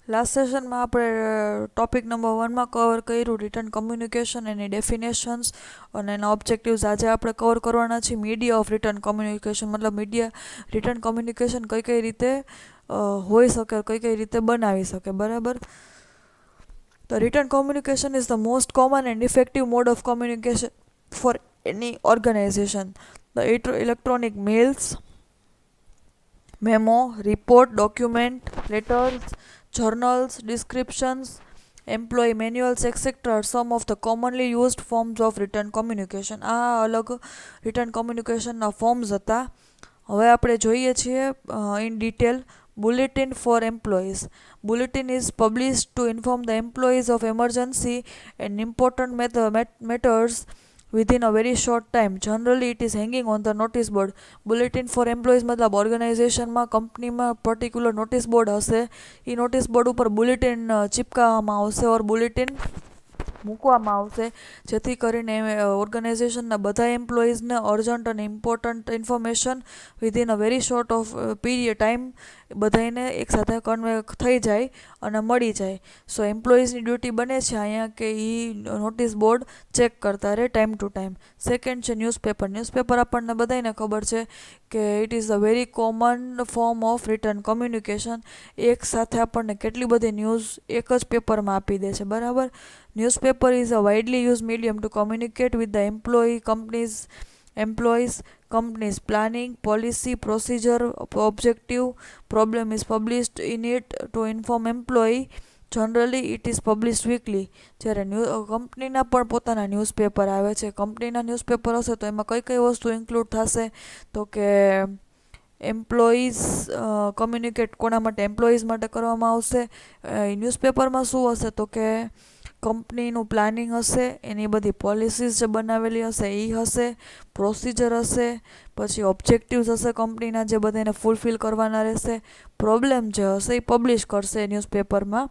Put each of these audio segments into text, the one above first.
Last સેશનમાં આપણે topic number 1માં cover કર્યું રિટર્ન કમ્યુનિકેશન, એની ડેફિનેશન્સ અને એના ઓબ્જેક્ટિવ્સ. આજે આપણે કવર કરવાના છીએ મીડિયા ઓફ રિટર્ન કમ્યુનિકેશન, મતલબ મીડિયા રિટર્ન કમ્યુનિકેશન કઈ કઈ રીતે હોઈ શકે, કઈ કઈ રીતે બનાવી શકે. બરાબર. The written communication is the most common and effective mode of communication for any organization. The electronic mails, memo, report, document, letters, journals, descriptions, employee manuals, etc. are some of the commonly used forms of written communication. આ અલગ written communicationના forms હતા. હવે આપણે જોઈએ છીએ in detail. Bulletin for employees. Bulletin is published to inform the employees of emergency and important matters within a very short time. Generally, it is hanging on the notice board. Bulletin for employees મતલબ ઓર્ગેનાઇઝેશનમાં, કંપનીમાં particular notice board હશે. એ notice board ઉપર bulletin ચિપકાવવામાં આવશે ઓર bulletin મૂકવામાં આવશે, જેથી કરીને ઓર્ગેનાઇઝેશનના બધા એમ્પ્લોઈઝને અર્જન્ટ અને important information within a very short off period time બધાને એકસાથે કન્વે થઈ જાય અને મળી જાય. સો એમ્પ્લોઈઝની ડ્યુટી બને છે અહીંયા કે એ નોટિસ બોર્ડ ચેક કરતા રહે ટાઈમ ટુ ટાઈમ. સેકન્ડ છે ન્યૂઝપેપર. ન્યૂઝપેપર આપણને બધાને ખબર છે કે it is a very common form of written communication. એક સાથે આપણને કેટલી બધી ન્યૂઝ એક જ પેપરમાં આપી દે છે. બરાબર. Newspaper is a widely used medium to communicate with the employees, companies planning, policy, procedure, objective. Problem is published in it to inform employee. Generally, it is published weekly. જ્યારે કંપનીના પણ પોતાના ન્યૂઝપેપર આવે છે. કંપનીના ન્યૂઝપેપર હશે તો એમાં કઈ કઈ વસ્તુ ઇન્ક્લુડ થશે તો કે એમ્પ્લોઈઝ કમ્યુનિકેટ કોના માટે, એમ્પ્લોઈઝ માટે કરવામાં આવશે. ન્યૂઝપેપરમાં શું હશે તો કે કંપનીનું પ્લાનિંગ હશે, એની બધી પોલિસીઝ જે બનાવેલી હશે એ હશે, પ્રોસિજર હશે, પછી ઓબ્જેક્ટિવ્સ હશે કંપનીના જે બધાને ફૂલફિલ કરવાના રહેશે, પ્રોબ્લેમ જે હશે એ પબ્લિશ કરશે ન્યૂઝપેપરમાં.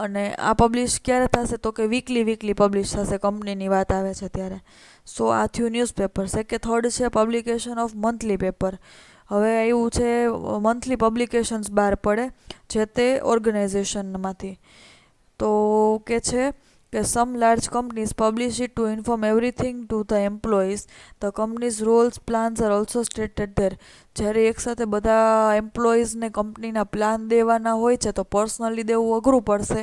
અને આ પબ્લિશ ક્યારે થશે તો કે વીકલી પબ્લિશ થશે, કંપનીની વાત આવે છે ત્યારે. સો આ થયું ન્યૂઝપેપર. થર્ડ છે પબ્લિકેશન ઓફ મંથલી પેપર. હવે એવું છે મંથલી પબ્લિકેશન્સ બહાર પડે જે તે ઓર્ગેનાઇઝેશનમાંથી. તો કે છે કે some large companies publish it to inform everything to the employees. The companies rules plans are also stated there. જ્યારે એકસાથે બધા એમ્પ્લોઈઝને કંપનીના પ્લાન દેવાના હોય છે તો પર્સનલી દેવું અઘરું પડશે.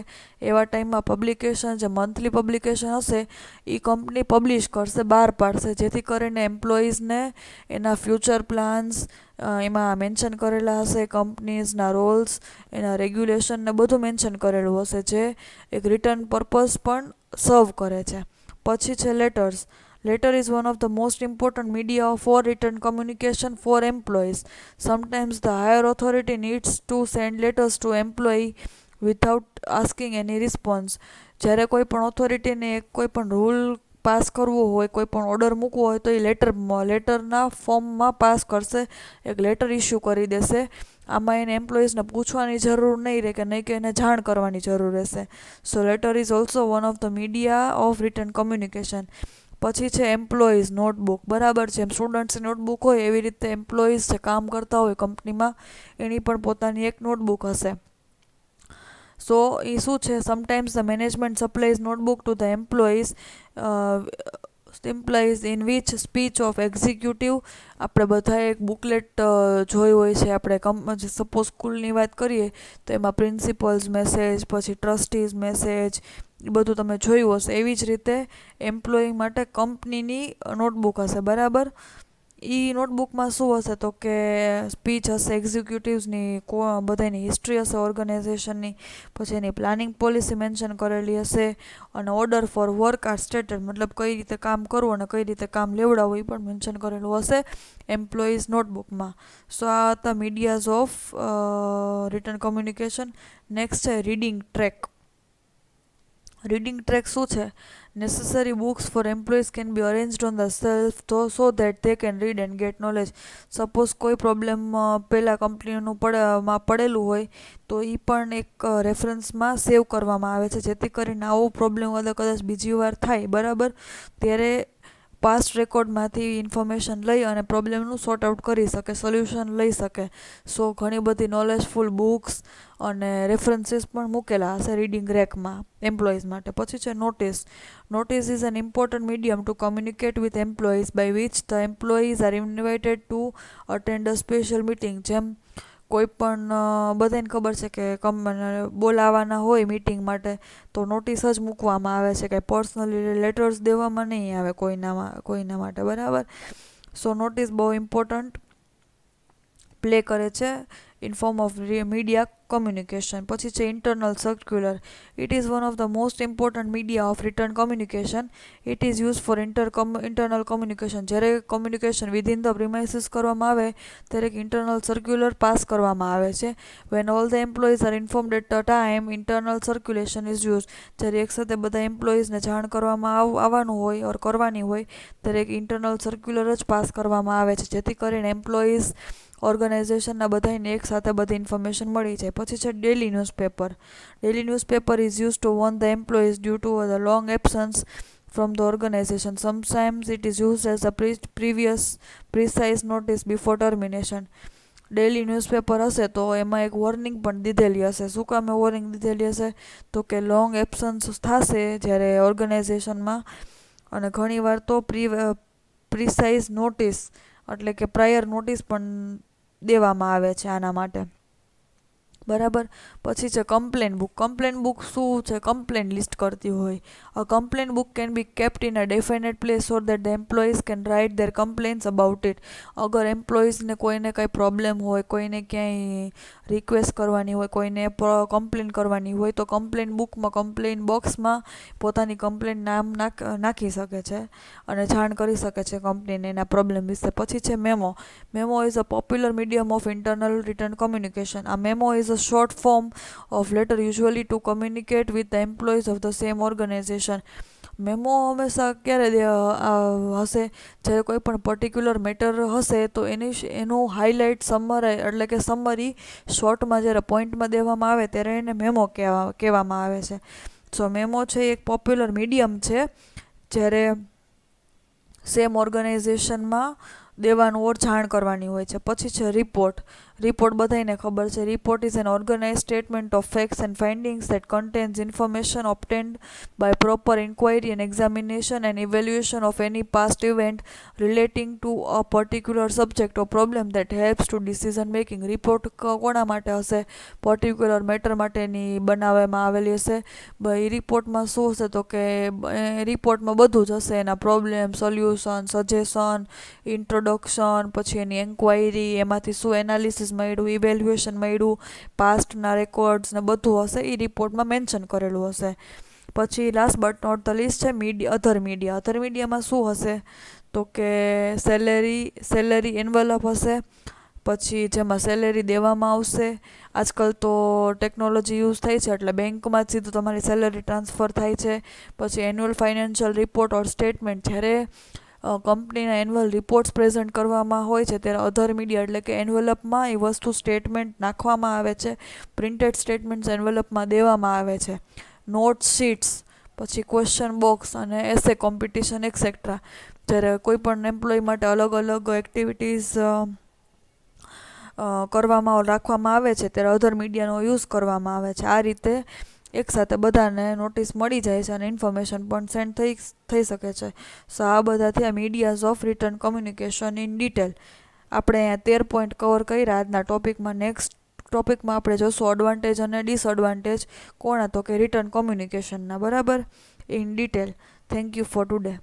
એવા ટાઈમમાં પબ્લિકેશન જે મંથલી પબ્લિકેશન હશે એ કંપની પબ્લિશ કરશે, બહાર પાડશે, જેથી કરીને એમ્પ્લોઈઝને એના ફ્યુચર પ્લાન્સ એમાં મેન્શન કરેલા હશે, કંપનીઝના રોલ્સ, એના રેગ્યુલેશન ને બધું મેન્શન કરેલું હશે, જે એક રિટર્ન પર્પઝ પણ સર્વ કરે છે. પછી છે letters. Letter is one of the most important media for written communication for employees. Sometimes the higher authority needs to send letters to employee without asking any response. જ્યારે કોઈ પણ ઓથોરિટીને કોઈ પણ રૂલ પાસ કરવો હોય, કોઈ પણ ઓર્ડર મૂકવો હોય તો એ લેટરના ફોર્મમાં પાસ કરશે, એક લેટર ઇસ્યુ કરી દેશે. આમાં એને એમ્પ્લોઈઝને પૂછવાની જરૂર નહીં રહે કે નહીં કે એને જાણ કરવાની જરૂર રહેશે. So letter is also one of the media of written communication. પછી છે એમ્પ્લોઈઝ નોટબુક. બરાબર છે, એમ સ્ટુડન્ટ્સની નોટબુક હોય એવી રીતે એમ્પ્લોઈઝ જે કામ કરતા હોય કંપનીમાં એની પણ પોતાની એક નોટબુક હશે. સો એ શું છે, sometimes the management supplies notebook to the employees in which speech of executive. આપણે બધાએ એક બુકલેટ જોઈ હોય છે. આપણે સપોઝ સ્કૂલની વાત કરીએ તો એમાં પ્રિન્સિપલ્સ મેસેજ, પછી ટ્રસ્ટીઝ મેસેજ, એ બધું તમે જોયું હશે. એવી જ રીતે એમ્પ્લોયી માટે કંપનીની નોટબુક હશે. બરાબર. એ નોટબુકમાં શું હશે તો કે સ્પીચ હશે એક્ઝિક્યુટિવ્સની, બધાની હિસ્ટ્રી હશે ઓર્ગેનાઇઝેશનની, પછી એની પ્લાનિંગ પોલિસી મેન્શન કરેલી હશે, અને order for work are stated, મતલબ કઈ રીતે કામ કરવું અને કઈ રીતે કામ લેવડાવવું એ પણ મેન્શન કરેલું હશે એમ્પ્લોઈઝ નોટબુકમાં. સો આ હતા મીડિયાઝ ઓફ રિટર્ન કમ્યુનિકેશન. નેક્સ્ટ છે રીડિંગ ટ્રેક. રીડિંગ ટ્રેક શું છે? Necessary books for employees can be arranged on the shelf so that they can read and get knowledge. Suppose કોઈ પ્રોબ્લેમ પહેલાં કંપનીનું પડેલું હોય તો એ પણ એક રેફરન્સમાં સેવ કરવામાં આવે છે, જેથી કરીને આવો પ્રોબ્લેમ કદાચ બીજી વાર થાય બરાબર ત્યારે પાસ્ટ રેકોર્ડમાંથી ઇન્ફોર્મેશન લઈ અને પ્રોબ્લેમનું સોર્ટ આઉટ કરી શકે, સોલ્યુશન લઈ શકે. સો ઘણી બધી નોલેજફુલ બુક્સ અને રેફરન્સીસ પણ મૂકેલા હશે રીડિંગ રેકમાં એમ્પ્લોઈઝ માટે. પછી છે notice. Notice is an important medium to communicate with employees by which the employees are invited to attend a special meeting. જેમ કોઈ પણ બધાને ખબર છે કે બોલાવાના હોય મીટિંગ માટે તો નોટિસ જ મૂકવામાં આવે છે, કે પર્સનલી લેટર્સ દેવામાં નહીં આવે કોઈના માટે, બરાબર. સો નોટિસ બહુ ઇમ્પોર્ટન્ટ પ્લે કરે છે in form of media communication. પછી છે internal circular. It is one of the most important media of written communication. It is use for internal communication. જ્યારે કમ્યુનિકેશન વિધિન ધ પ્રિમાઇસીસ કરવામાં આવે ત્યારે એક ઇન્ટરનલ સર્ક્યુલર પાસ કરવામાં આવે છે. When all the employees are informed at a time, internal circulation is use. જ્યારે એકસાથે બધા એમ્પ્લોઈઝને જાણ કરવામાં આવવાનું હોય ઓર કરવાની હોય ત્યારે એક ઇન્ટરનલ સર્ક્યુલર જ પાસ કરવામાં આવે છે, જેથી કરીને એમ્પ્લોઈઝ ઓર્ગેનાઇઝેશનના બધાને એકસાથે બધી ઇન્ફોર્મેશન મળી જાય. પછી છે daily newspaper. Daily newspaper is use to warn the employees due to the long absence from the organization. Sometimes it is used as a precise notice before termination. Daily newspaper હશે તો એમાં એક warning પણ દીધેલી હશે. શું કામ warning દીધેલી હશે? તો કે લોંગ એબસન્સ થશે જ્યારે ઓર્ગેનાઇઝેશનમાં, અને ઘણીવાર તો પ્રિસાઇઝ નોટિસ એટલે કે પ્રાયર નોટિસ પણ દેવામાં આવે છે આના માટે, બરાબર. પછી છે કમ્પ્લેન બુક. કમ્પ્લેન બુક શું છે? કમ્પ્લેન લિસ્ટ કરતી હોય. A complain book can be kept in a definite place so that the employees can write their complains about it. અગર એમ્પ્લોઈઝને કોઈને કંઈ પ્રોબ્લેમ હોય, કોઈને ક્યાંય રિક્વેસ્ટ કરવાની હોય, કોઈને કમ્પ્લેન કરવાની હોય તો કમ્પ્લેન બુકમાં, કમ્પ્લેન બોક્સમાં પોતાની કમ્પ્લેન નામ નાખી શકે છે અને જાણ કરી શકે છે કંપનીને એના પ્રોબ્લેમ વિશે. પછી છે memo. Memo is a popular medium of internal written communication. આ memo is a short form of letter usually to communicate with the employees of the same organization. Memo હંમેશા ક્યારે હશે? જ્યારે કોઈ પણ પર્ટિક્યુલર મેટર હશે તો એનું હાઇલાઇટ એટલે કે સમરી શોર્ટમાં જ્યારે પોઈન્ટમાં દેવામાં આવે ત્યારે એને મેમો કહેવામાં આવે છે. સો મેમો છે એક પોપ્યુલર મીડિયમ છે જ્યારે સેમ ઓર્ગેનાઇઝેશનમાં દેવાનું ઓર જાણ કરવાની હોય છે. પછી છે રિપોર્ટ. રિપોર્ટ બધાને ખબર છે. Report is an organise statement of facts and findings that contains information obtained by proper inquiry and examination and evaluation of any past event relating to a particular subject or problem that helps to decision making. Report કોના માટે હશે? Particular matter માટેની બનાવવામાં આવેલી હશે. એ રિપોર્ટમાં શું હશે? તો કે રિપોર્ટમાં બધું જ હશે, એના પ્રોબ્લેમ, સોલ્યુશન, સજેશન, ઇન્ટ્રોડક્શન, પછી એની એન્ક્વાયરી, એમાંથી શું એનાલિસિસ મળ્યું, ઇવેલ્યુએશન મળ્યું, પાસ્ટના રેકોર્ડ્સ ને બધું હશે, એ રિપોર્ટમાં મેન્શન કરેલું હશે. પછી last but not the least છે અધર મીડિયા. અધર મીડિયામાં શું હશે? તો કે સેલેરી એન્વલપ હશે, પછી જેમાં સેલેરી દેવામાં આવશે. આજકાલ તો ટેકનોલોજી યુઝ થાય છે એટલે બેંકમાં જ સીધું તમારી સેલેરી ટ્રાન્સફર થાય છે. પછી એન્યુઅલ ફાઇનાન્શિયલ રિપોર્ટ ઓર સ્ટેટમેન્ટ. જ્યારે કંપનીના એન્યુઅલ રિપોર્ટ્સ પ્રેઝન્ટ કરવામાં હોય છે ત્યારે અધર મીડિયા એટલે કે એન્વેલપમાં એ વસ્તુ સ્ટેટમેન્ટ નાખવામાં આવે છે. પ્રિન્ટેડ સ્ટેટમેન્ટ્સ એન્વેલપમાં દેવામાં આવે છે. નોટ શીટ્સ, પછી ક્વેશ્ચન બોક્સ અને એસે કોમ્પિટિશન એક્સેટ્રા. જ્યારે કોઈ પણ એમ્પ્લોય માટે અલગ અલગ એક્ટિવિટીઝ રાખવામાં આવે છે ત્યારે અધર મીડિયાનો યુઝ કરવામાં આવે છે. આ રીતે એકસાથે બધાને નોટિસ મળી જાય છે અને ઇન્ફોર્મેશન પણ સેન્ડ થઈ શકે છે. સો આ બધા થયા medias of written communication in detail. આપણે અહીંયા 13 પોઈન્ટ કવર કર્યા આજના ટોપિકમાં. નેક્સ્ટ ટોપિકમાં આપણે જોશું એડવાન્ટેજ અને ડિસએડવાન્ટેજ કોના? તો કે રિટર્ન કમ્યુનિકેશનના, બરાબર, in detail. Thank you for today.